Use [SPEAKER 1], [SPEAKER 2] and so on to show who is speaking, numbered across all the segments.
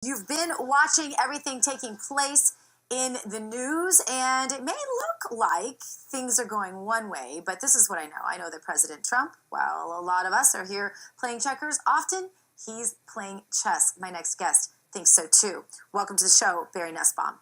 [SPEAKER 1] You've been watching everything taking place in the news, and it may look like things are going one way, but this is what I know. I know that President Trump, while a lot of us are here playing checkers, often he's playing chess. My next guest thinks so too. Welcome to the show, Barry Nussbaum.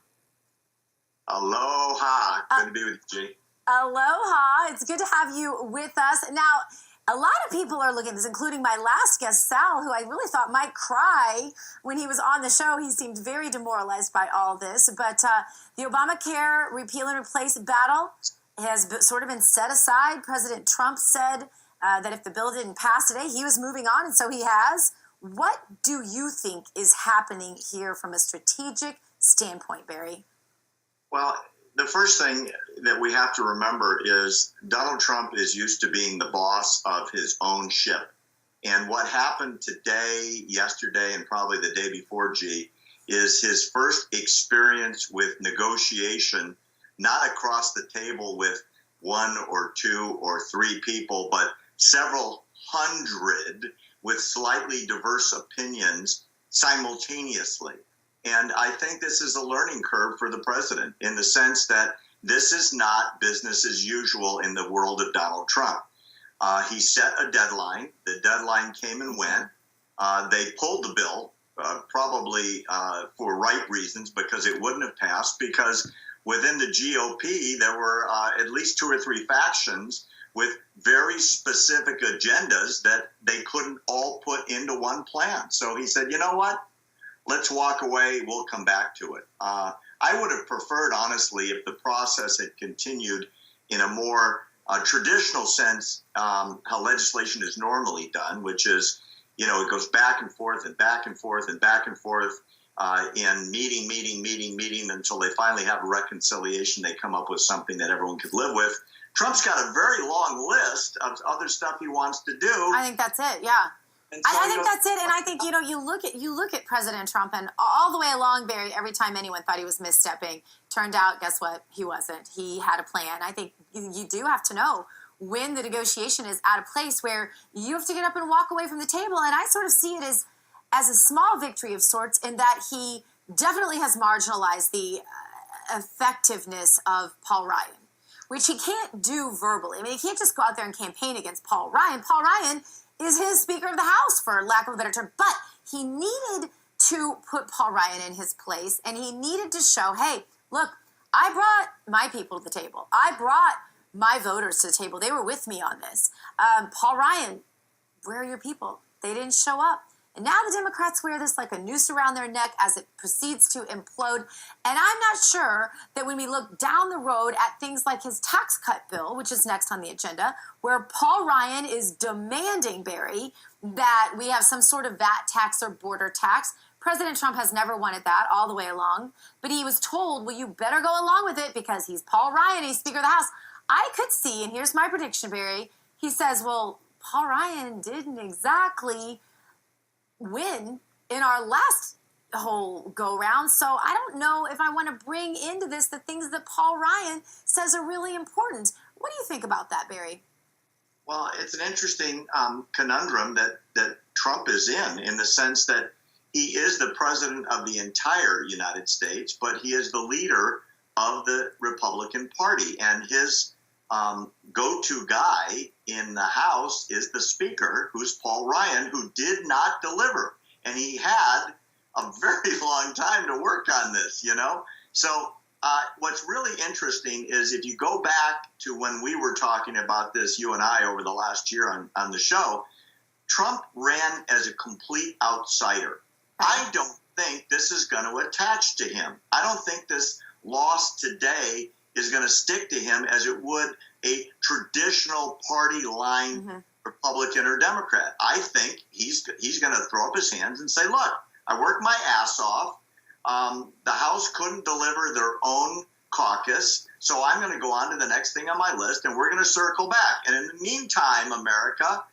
[SPEAKER 2] Aloha. Good to be with you, G.
[SPEAKER 1] Aloha. It's good to have you with us. Now, a lot of people are looking at this, including my last guest, Sal, who I really thought might cry when he was on the show. He seemed very demoralized by all this. But the Obamacare repeal and replace battle has sort of been set aside. President Trump said that if the bill didn't pass today, he was moving on, and so he has. What do you think is happening here from a strategic standpoint, Barry?
[SPEAKER 2] Well, the first thing that we have to remember is Donald Trump is used to being the boss of his own ship. And what happened today, yesterday, and probably the day before, G, is his first experience with negotiation, not across the table with one or two or three people, but several hundred with slightly diverse opinions simultaneously. And I think this is a learning curve for the president in the sense that this is not business as usual in the world of Donald Trump. He set a deadline. The deadline came and went. They pulled the bill, probably for right reasons, because it wouldn't have passed, because within the GOP, there were at least two or three factions with very specific agendas that they couldn't all put into one plan. So he said, you know what? Let's walk away. We'll come back to it. I would have preferred, honestly, if the process had continued in a more traditional sense, how legislation is normally done, which is, it goes back and forth and back and forth and back and forth in meeting until they finally have a reconciliation. They come up with something that everyone could live with. Trump's got a very long list of other stuff he wants to do.
[SPEAKER 1] I think that's it. Yeah. So I think that's it, and I think you look at President Trump, and all the way along, Barry. Every time anyone thought he was misstepping, turned out, guess what? He wasn't. He had a plan. I think you do have to know when the negotiation is at a place where you have to get up and walk away from the table. And I sort of see it as a small victory of sorts, in that he definitely has marginalized the effectiveness of Paul Ryan, which he can't do verbally. I mean, he can't just go out there and campaign against Paul Ryan. Paul Ryan is his Speaker of the House, for lack of a better term. But he needed to put Paul Ryan in his place, and he needed to show, hey, look, I brought my people to the table. I brought my voters to the table. They were with me on this. Paul Ryan, where are your people? They didn't show up. And now the Democrats wear this like a noose around their neck as it proceeds to implode. And I'm not sure that when we look down the road at things like his tax cut bill, which is next on the agenda, where Paul Ryan is demanding, Barry, that we have some sort of VAT tax or border tax. President Trump has never wanted that all the way along. But he was told, well, you better go along with it because he's Paul Ryan, he's Speaker of the House. I could see, and here's my prediction, Barry, he says, well, Paul Ryan didn't exactly win in our last whole go-round, so I don't know if I want to bring into this the things that Paul Ryan says are really important. What do you think about that, Barry?
[SPEAKER 2] Well, it's an interesting conundrum that Trump is in the sense that he is the president of the entire United States, but he is the leader of the Republican Party, and his go-to guy in the House is the Speaker, who's Paul Ryan, who did not deliver. And he had a very long time to work on this, So what's really interesting is if you go back to when we were talking about this, you and I, over the last year on the show, Trump ran as a complete outsider. I don't think this is going to attach to him. I don't think this loss today is going to stick to him as it would a traditional party line Republican or Democrat. I think he's going to throw up his hands and say, look, I worked my ass off. The House couldn't deliver their own caucus, so I'm going to go on to the next thing on my list, and we're going to circle back. And in the meantime, America,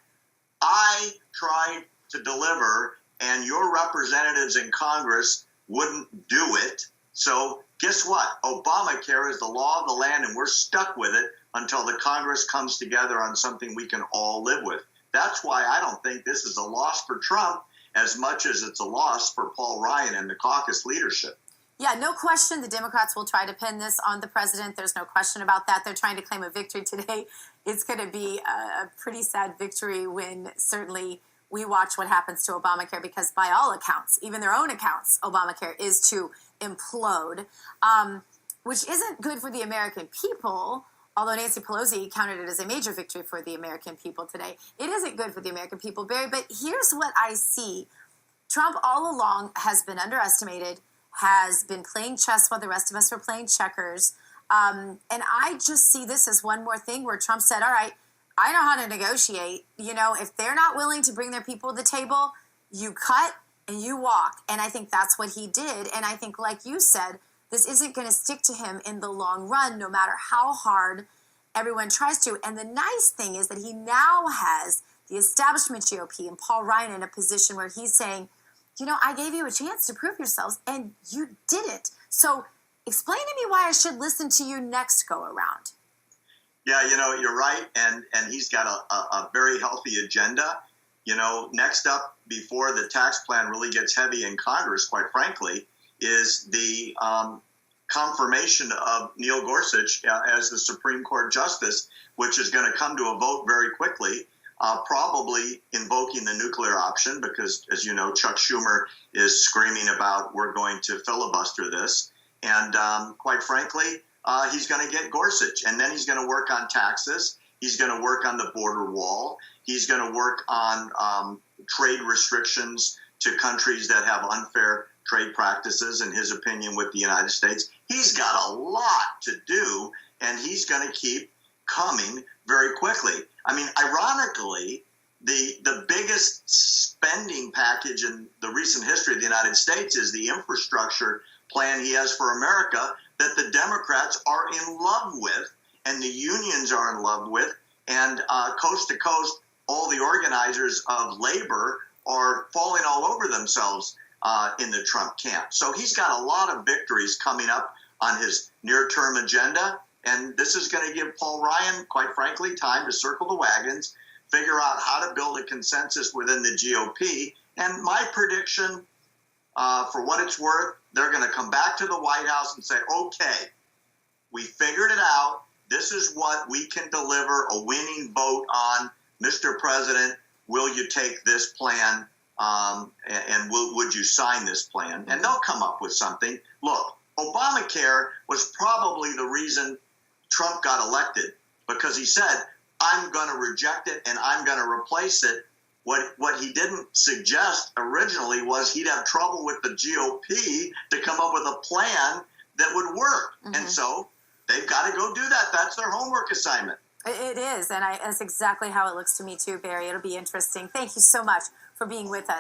[SPEAKER 2] I tried to deliver, and your representatives in Congress wouldn't do it. So guess what? Obamacare is the law of the land, and we're stuck with it until the Congress comes together on something we can all live with. That's why I don't think this is a loss for Trump. as much as it's a loss for Paul Ryan and the caucus leadership.
[SPEAKER 1] Yeah, no question the Democrats will try to pin this on the president. There's no question about that. They're trying to claim a victory today. It's going to be a pretty sad victory when certainly we watch what happens to Obamacare, because by all accounts, even their own accounts, Obamacare is to implode, which isn't good for the American people. Although Nancy Pelosi counted it as a major victory for the American people today, it isn't good for the American people, Barry. But here's what I see. Trump all along has been underestimated, has been playing chess while the rest of us were playing checkers. And I just see this as one more thing where Trump said, all right, I know how to negotiate. You know, if they're not willing to bring their people to the table, you cut and you walk. And I think that's what he did. And I think, like you said, this isn't going to stick to him in the long run, no matter how hard everyone tries to. And the nice thing is that he now has the establishment GOP and Paul Ryan in a position where he's saying, you know, I gave you a chance to prove yourselves, and you didn't. So explain to me why I should listen to you next go around.
[SPEAKER 2] Yeah, you know, you're right, and he's got a very healthy agenda. You know, next up, before the tax plan really gets heavy in Congress, quite frankly, is the confirmation of Neil Gorsuch as the Supreme Court Justice, which is going to come to a vote very quickly. Probably invoking the nuclear option because, as you know, Chuck Schumer is screaming about we're going to filibuster this. And quite frankly, he's going to get Gorsuch. And then he's going to work on taxes. He's going to work on the border wall. He's going to work on trade restrictions to countries that have unfair trade practices, in his opinion, with the United States. He's got a lot to do, and he's going to keep coming very quickly. I mean, ironically, the biggest spending package in the recent history of the United States is the infrastructure plan he has for America that the Democrats are in love with and the unions are in love with. And coast to coast, all the organizers of labor are falling all over themselves in the Trump camp. So he's got a lot of victories coming up on his near-term agenda. And this is going to give Paul Ryan, quite frankly, time to circle the wagons, figure out how to build a consensus within the GOP. And my prediction, for what it's worth, they're going to come back to the White House and say, okay, we figured it out. This is what we can deliver a winning vote on. Mr. President, will you take this plan and would you sign this plan? And they'll come up with something. Look, Obamacare was probably the reason Trump got elected, because he said, I'm going to reject it and I'm going to replace it. What he didn't suggest originally was he'd have trouble with the GOP to come up with a plan that would work. Mm-hmm. And so they've got to go do that. That's their homework assignment.
[SPEAKER 1] It is, and that's exactly how it looks to me too, Barry. It'll be interesting. Thank you so much for being with us.